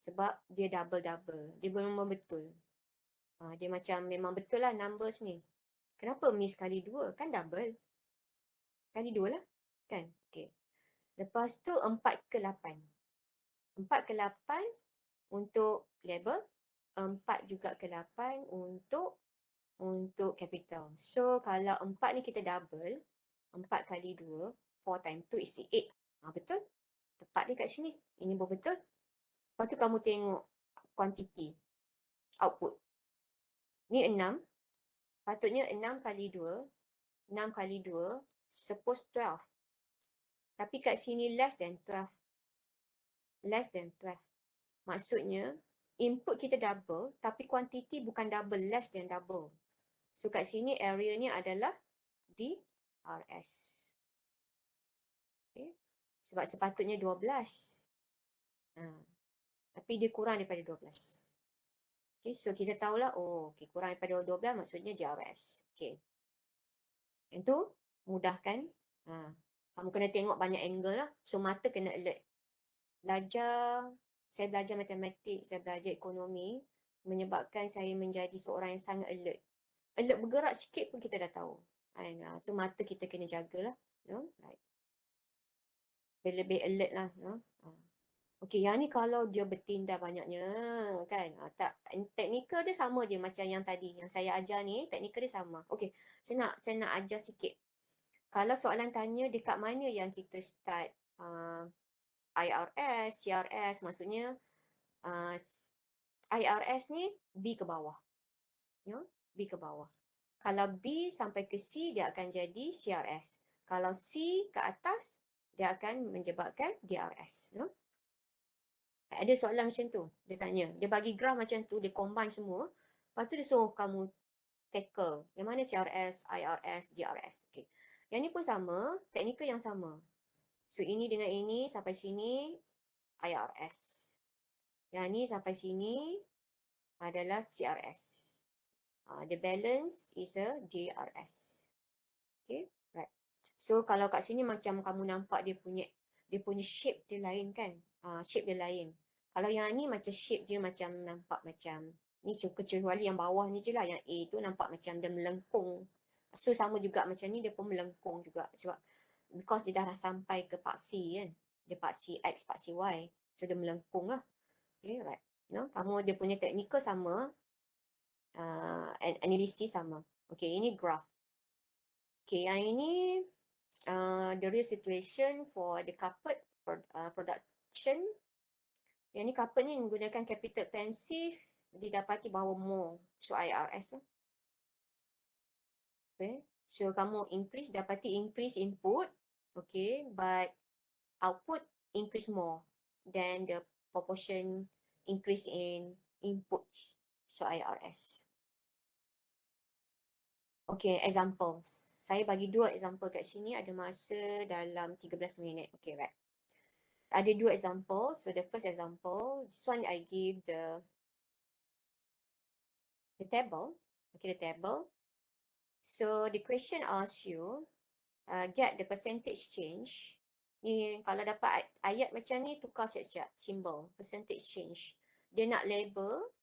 Speaker 1: Sebab dia double-double. Dia memang betul. Dia macam memang betul lah numbers ni. Kenapa miss kali 2? Kan double. Kali 2 lah. Kan? Okay. Lepas tu 4 ke 8. 4 ke 8 untuk label. 4 juga ke 8 untuk capital. So kalau 4 ni kita double. 4 kali 2. 4 times 2 is 8. Betul? Tepat dia kat sini. Ini pun betul. Lepas tu kamu tengok quantity. Output. Ni 6. Patutnya 6 kali 2. 6 kali 2. Suppose 12. Tapi kat sini less than 12. Less than 12. Maksudnya, input kita double, tapi kuantiti bukan double, less than double. So, kat sini area ni adalah DRS. Okay. Sebab sepatutnya 12. Tapi dia kurang daripada 12. Okay, so kita tahulah, okay, kurang daripada 12 maksudnya DRS. Okay. Yang tu, mudah kan? Kamu kena tengok banyak angle lah. So, mata kena alert. Saya belajar matematik, saya belajar ekonomi, menyebabkan saya menjadi seorang yang sangat alert. Alert bergerak sikit pun kita dah tahu. So mata kita kena jagalah. Right. Lebih alert lah. Okey, yang ni kalau dia bertindak banyaknya kan. Teknikal dia sama je macam yang tadi. Yang saya ajar ni, teknikal dia sama. Okey, saya nak ajar sikit. Kalau soalan tanya dekat mana yang kita start IRS, CRS, maksudnya IRS ni B ke bawah. B ke bawah. Kalau B sampai ke C, dia akan jadi CRS. Kalau C ke atas, dia akan menyebabkan DRS. Ada soalan macam tu. Dia tanya. Dia bagi graf macam tu. Dia combine semua. Lepas tu dia suruh kamu tackle. Yang mana CRS, IRS, GRS. Okay. Yang ni pun sama. Teknikal yang sama. So, ini dengan ini sampai sini IRS. Yang ni sampai sini adalah CRS. The balance is a GRS. Okay. Right. So, kalau kat sini macam kamu nampak dia punya shape dia lain kan. Shape dia lain. Kalau yang ni macam shape dia macam nampak macam ni, kecuali yang bawah ni je lah. Yang A tu nampak macam dia melengkung. So sama juga macam ni, dia pun melengkung juga. Sebab because dia dah sampai ke part C kan. Dia part C X, part C Y. So dia melengkung lah. Okay, right. No? Kamu dia punya teknikal sama. Analisis sama. Okay, ini graph. Okay, yang ini the real situation for the carpet production. Yang ni carpet ni menggunakan capital intensive, didapati bahawa more. So IRS lah. Okay. So kamu dapati increase input. Okay. But output increase more than the proportion increase in input. So IRS. Okay. Example. Saya bagi 2 example kat sini. Ada masa dalam 13 minit. Okay, right. Ada 2 example. So the first example, this one I give the table. Okay, the table. So the question asks you, get the percentage change. Ni kalau dapat ayat macam ni, tukar siap-siap simbol percentage change. Dia nak label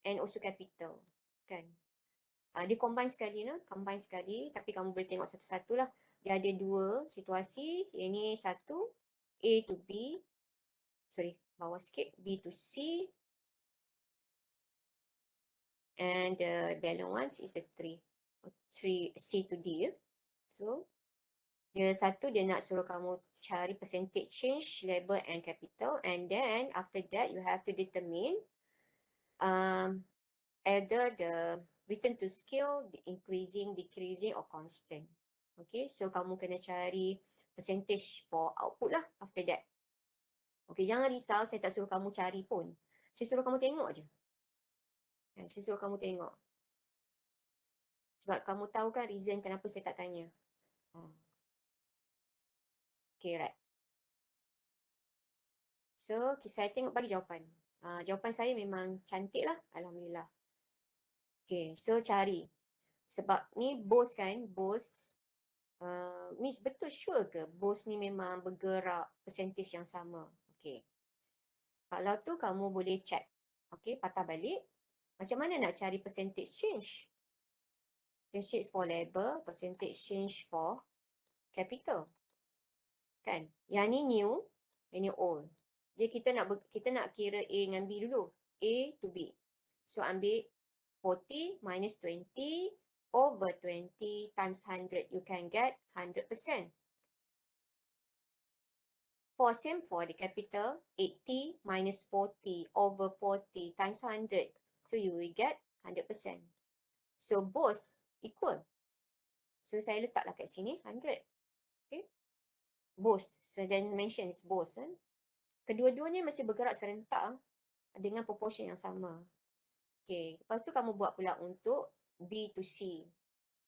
Speaker 1: and also capital, kan? Dia combine sekali, tapi kamu boleh tengok satu-satu lah. Dia ada 2 situasi. Yang ni satu, A to B. Sorry, bawah sikit. B to C. And the balance ones is a 3. C to D. So, dia satu, dia nak suruh kamu cari percentage change, label and capital. And then, after that, you have to determine either the return to scale, the increasing, decreasing or constant. Okay, so kamu kena cari percentage for output lah after that. Okay, jangan risau, saya tak suruh kamu cari pun. Saya suruh kamu tengok je. Saya suruh kamu tengok. Sebab kamu tahu kan reason kenapa saya tak tanya. Okay, right. So, saya tengok bagi jawapan. Jawapan saya memang cantik lah. Alhamdulillah. Okay, so cari. Sebab ni both kan, both. Miss betul sure ke both ni memang bergerak percentage yang sama? Okay. Kalau tu kamu boleh check. Okay, patah balik. Macam mana nak cari percentage change? Percentage for labor, percentage change for capital. Kan? Yang ni new, yang ni old. Jadi kita nak kira A dengan B dulu. A to B. So ambil 40 minus 20 over 20 times 100. You can get 100%. For same for the capital, 80 minus 40 over 40 times 100. So you will get 100%. So both equal. So saya letaklah kat sini 100. Okay. Both. So then mention is both. Kedua-duanya masih bergerak serentak dengan proportion yang sama. Okay. Lepas tu kamu buat pula untuk B to C.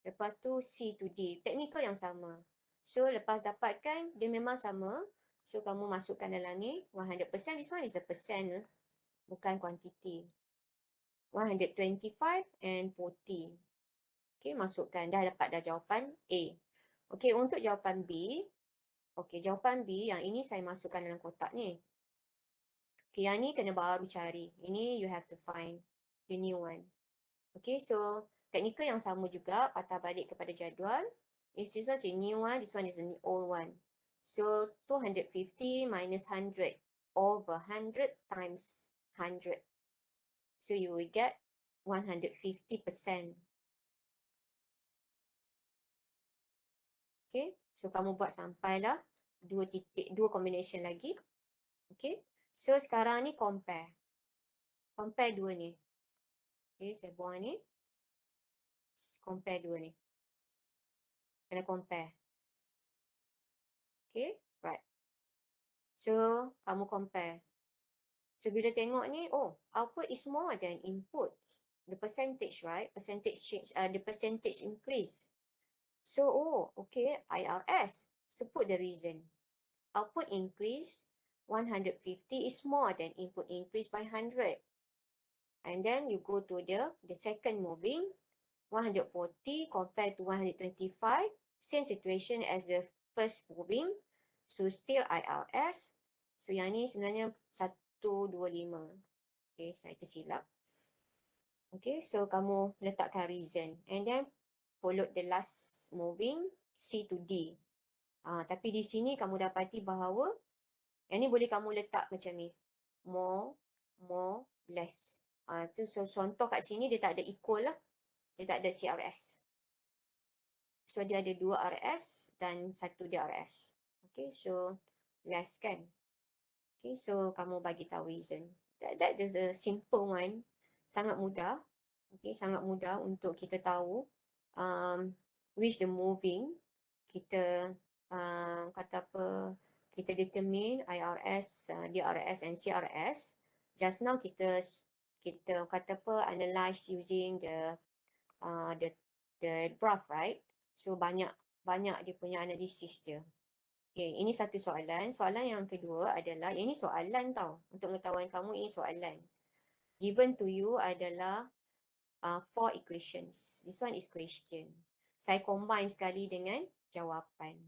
Speaker 1: Lepas tu C to D. Teknikal yang sama. So lepas dapatkan dia memang sama. So kamu masukkan dalam ni 100%. This one is a percent. Bukan quantity. 125 and 40. Okay, masukkan. Dah dapat dah jawapan A. Okay, untuk jawapan B. Okay, jawapan B yang ini saya masukkan dalam kotak ni. Okay, yang ni kena baru cari. Ini you have to find the new one. Okay, so teknikal yang sama juga. Patah balik kepada jadual. This one is a new one. This one is an old one. So, 250 minus 100 over 100 times 100. So, you will get 150%. Okay, so kamu buat sampailah 2 combination lagi. Okay, so sekarang ni compare. Compare 2 ni. Okay, saya buang ni. Compare 2 ni. Kena compare. Okay, right. So, kamu compare. So bila tengok ni, oh, output is more than input. The percentage, right? Percentage change, the percentage increase. So, oh, okay, IRS. So put the reason. Output increase 150 is more than input increase by 100. And then you go to the second moving, 140 compared to 125, same situation as the first moving. So still IRS. So yang ni sebenarnya 125. Okay, saya tersilap. Okay, so kamu letakkan reason. And then follow the last moving, C to D. Tapi di sini kamu dapati bahawa yang ni boleh kamu letak macam ni. More, less. So contoh kat sini dia tak ada equal lah. Dia tak ada CRS. So dia ada 2 RS dan 1 DRS. Okay, so less kan. Okay, so kamu bagi tahu reason. That is a simple one. Sangat mudah. Okay, sangat mudah untuk kita tahu which the moving. Kita kata apa, kita determine IRS, DRS and CRS. Just now kita kata apa, analyze using the graph, right? So banyak dia punya analisis dia. Okay, ini satu soalan. Soalan yang kedua adalah, ini soalan tau. Untuk pengetahuan kamu, ini soalan. Given to you adalah 4 equations. This one is question. Saya combine sekali dengan jawapan.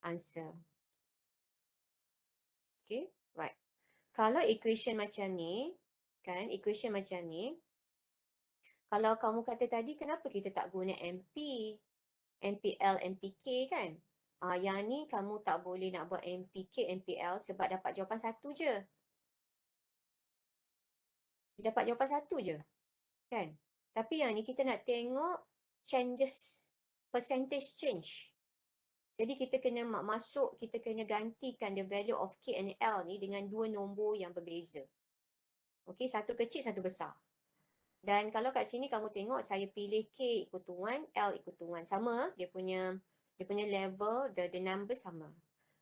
Speaker 1: Answer. Okay, right. Kalau equation macam ni, kan, equation macam ni, kalau kamu kata tadi, kenapa kita tak guna MP, MPL, MPK kan? Yang ni kamu tak boleh nak buat MPK, MPL sebab dapat jawapan satu je. Dapat jawapan satu je, kan? Tapi yang ni kita nak tengok changes, percentage change. Jadi kita kena masuk, kita kena gantikan the value of K and L ni dengan dua nombor yang berbeza. Okey, satu kecil, satu besar. Dan kalau kat sini kamu tengok saya pilih K equal to 1, L equal to 1. Sama, dia punya level, the number sama.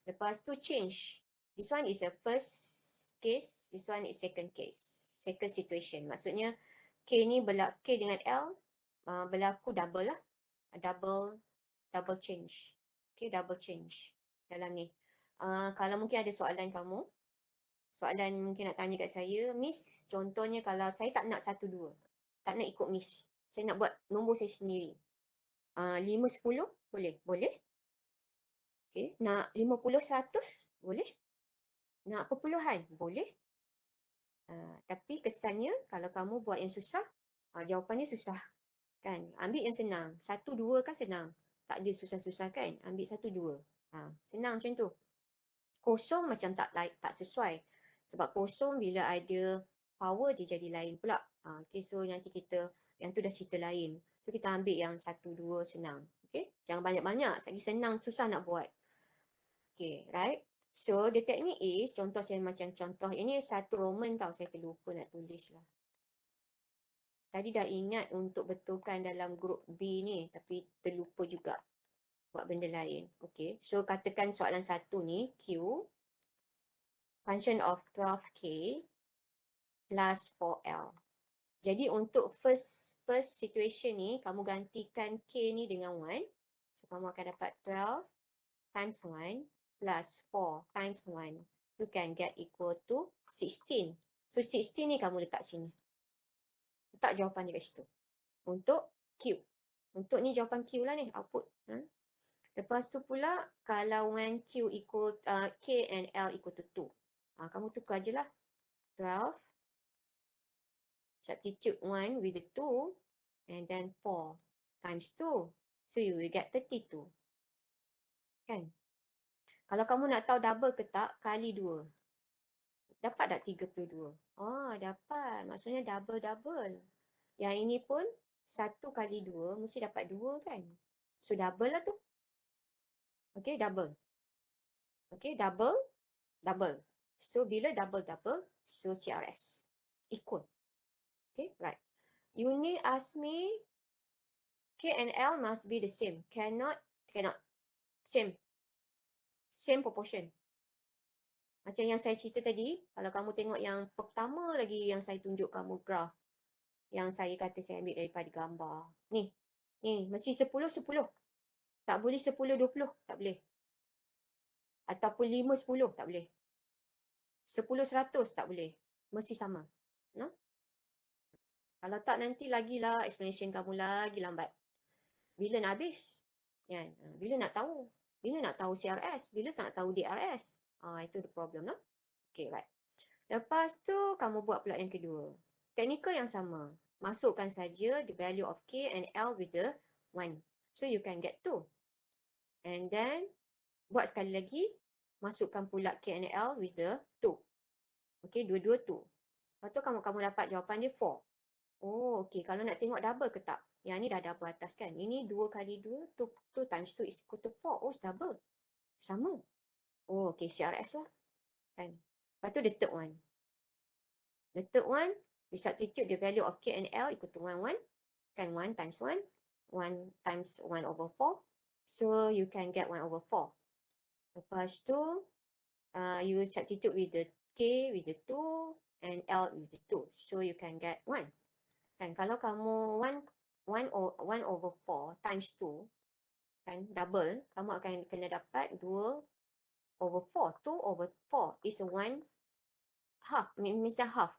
Speaker 1: Lepas tu change. This one is the first case, this one is second case. Second situation. Maksudnya K ni K dengan L berlaku double lah. Double change. Okay, double change dalam ni. Kalau mungkin ada soalan kamu, soalan mungkin nak tanya kat saya, Miss, contohnya kalau saya tak nak 1, 2. Tak nak ikut Miss. Saya nak buat nombor saya sendiri. 5, 10 boleh? Boleh. Okay. Nak 50, 100 boleh? Nak perpuluhan? Boleh. Tapi kesannya kalau kamu buat yang susah, jawapannya susah. Kan? Ambil yang senang. 1, 2 kan senang. Tak ada susah-susah kan? Ambil 1, 2. Senang macam tu. Kosong macam tak sesuai. Sebab kosong bila ada power dia jadi lain pula. Okay, so nanti kita, yang tu dah cerita lain. So kita ambil yang 1, 2 senang. Okay, jangan banyak-banyak. Lagi senang, susah nak buat. Okay, right. So the technique is, contoh saya macam contoh, ini satu Roman tau, saya terlupa nak tulis lah. Tadi dah ingat untuk betulkan dalam grup B ni, tapi terlupa juga buat benda lain. Okay, so katakan soalan satu ni, Q, function of 12K plus 4L. Jadi untuk first situation ni, kamu gantikan K ni dengan 1. So kamu akan dapat 12 times 1 plus 4 times 1. You can get equal to 16. So 16 ni kamu letak sini. Letak jawapan dia kat situ. Untuk Q. Untuk ni jawapan Q lah ni, output. Lepas tu pula, kalau when Q equal, K and L equal to 2. Kamu tukar je lah. 12 substitute 1 with the 2 and then 4 times 2. So you will get 32. Kan? Kalau kamu nak tahu double ke tak, kali 2. Dapat tak 32? Dapat. Maksudnya double-double. Yang ini pun 1 kali 2 mesti dapat 2 kan? So double lah tu. Okay, double. Okay, double. So bila double-double, so CRS. Equal. Okay, right. You need ask me, K and L must be the same. Cannot. Same proportion. Macam yang saya cerita tadi, kalau kamu tengok yang pertama lagi yang saya tunjuk kamu graf, yang saya kata saya ambil daripada gambar. Ni, mesti 10-10. Tak boleh 10-20, tak boleh. Ataupun 5-10, tak boleh. 10-100, tak boleh. Mesti sama. No? Kalau tak nanti lagilah explanation kamu lagi lambat. Bila nak habis? Kan? Bila nak tahu? Bila nak tahu CRS? Bila nak tahu DRS? Itu the problem, no? Okay, right. Lepas tu, kamu buat pula yang kedua. Teknikal yang sama. Masukkan saja the value of K and L with the 1. So, you can get 2. And then, buat sekali lagi. Masukkan pula K and L with the 2. Okay, dua-dua 2. Lepas tu, kamu dapat jawapan dia 4. Oh, okay. Kalau nak tengok double ke tak? Yang ni dah double atas kan? Ini 2 kali 2, 2 times 2 is equal to 4. Oh, double. Sama. Oh, okay. CRS lah. Kan? Lepas tu, the third one. The third one, you substitute the value of K and L equal to 1, 1. Kan 1 times 1. 1 times 1 over 4. So, you can get 1 over 4. Lepas tu, you substitute with the K with the 2 and L with the 2. So, you can get 1. Kan, kalau kamu 1 over 4 times 2, kan, double, kamu akan kena dapat 2 over 4. 2 over 4 is 1 half, means half.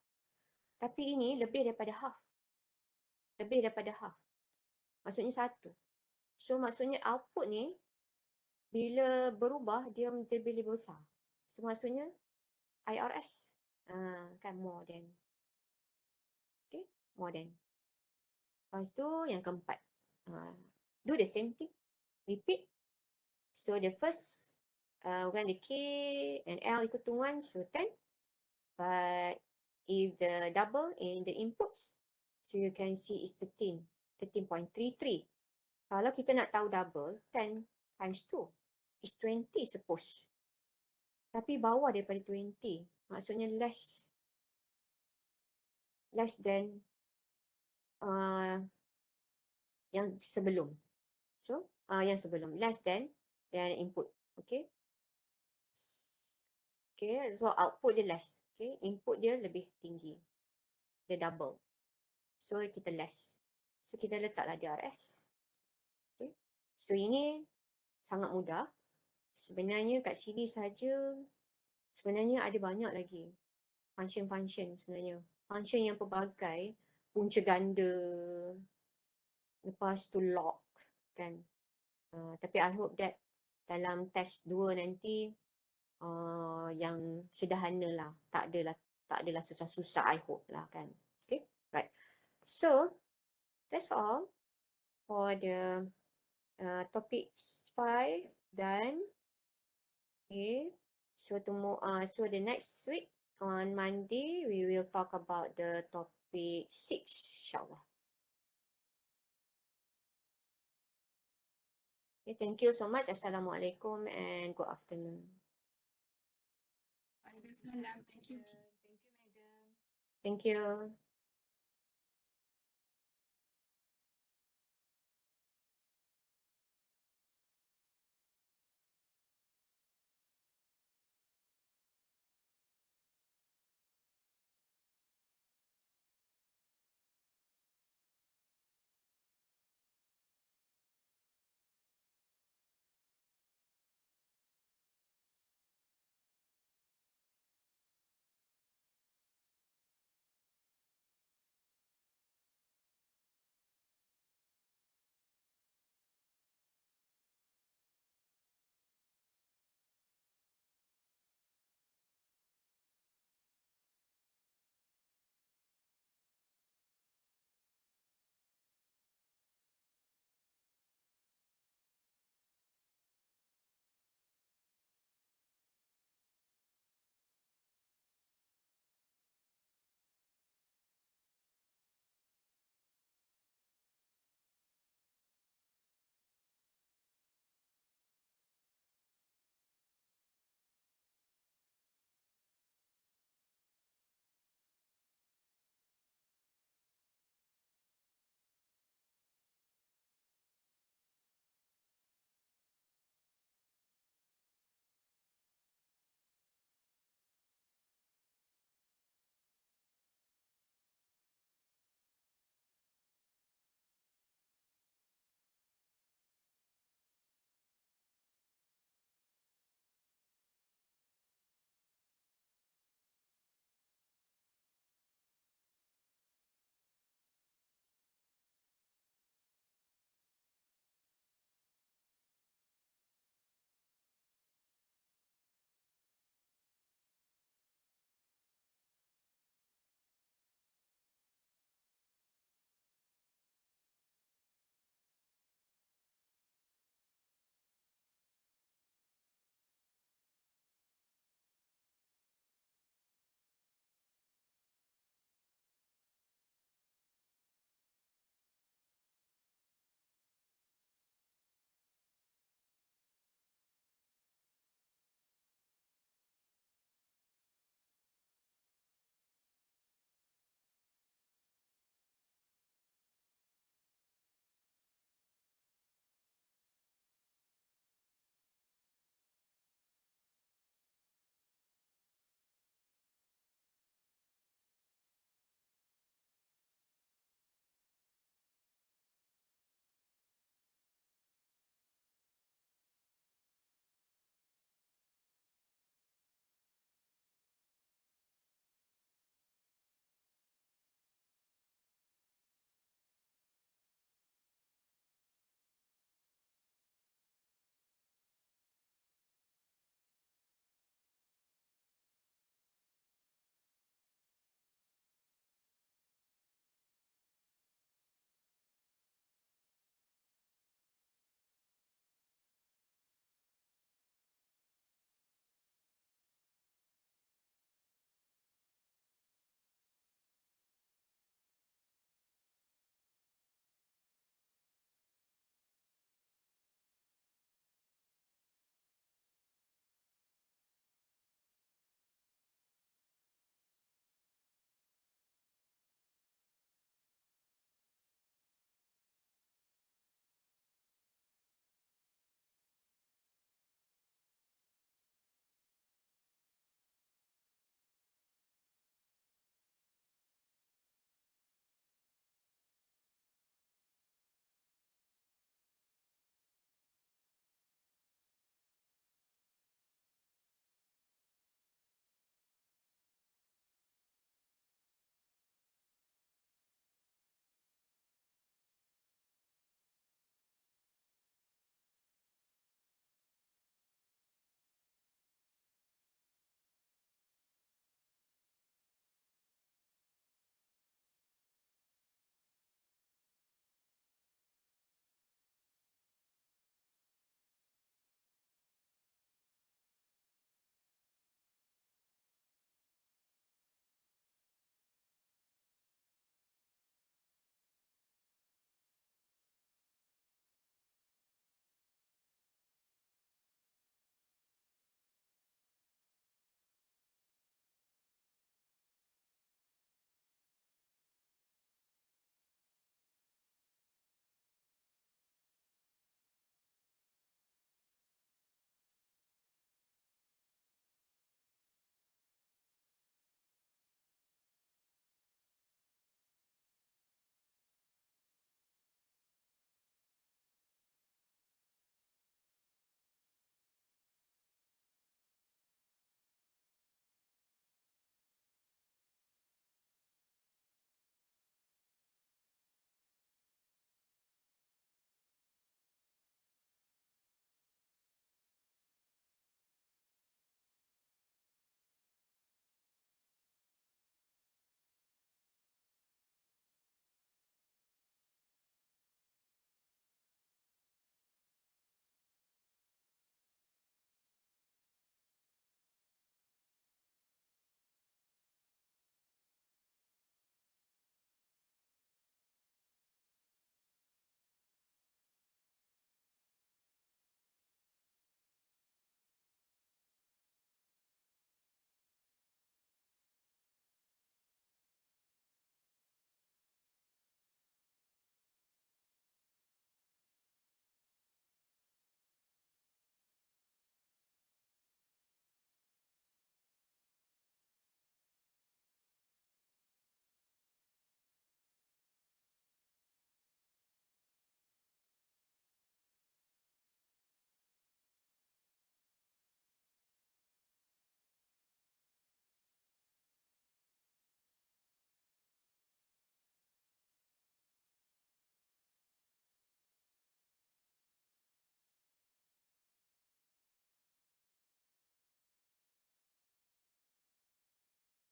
Speaker 1: Tapi ini lebih daripada half. Lebih daripada half. Maksudnya 1. So, maksudnya output ni, bila berubah, dia lebih besar. So, maksudnya IRS. Kan, more than. Okay, more than. Lepas tu, yang keempat. Do the same thing. Repeat. So, the first, when the K and L equal to 1, so 10. But if the double in the inputs, so you can see is 13. 13.33. Kalau kita nak tahu double, 10 times 2 is 20 suppose. Tapi bawah daripada 20. Maksudnya less than yang sebelum. So, yang sebelum. Less than input. Okay. Okay, so output dia less. Okay, input dia lebih tinggi. Dia double. So, kita less. So, kita letaklah DRS. Okay. So, ini sangat mudah. Sebenarnya kat sini saja, sebenarnya ada banyak lagi function-function sebenarnya. Function yang pelbagai, punca ganda, lepas tu log, kan. Tapi I hope that dalam test 2 nanti, yang sederhana lah. Tak adalah susah-susah, I hope lah, kan. Okay, right. So, that's all for the topic 5 done. Okay, so so the next week on Monday we will talk about the topic 6, insyaAllah. Okay, thank you so much. Assalamualaikum and good afternoon.
Speaker 2: Waalaikumsalam. Thank you.
Speaker 1: Thank you.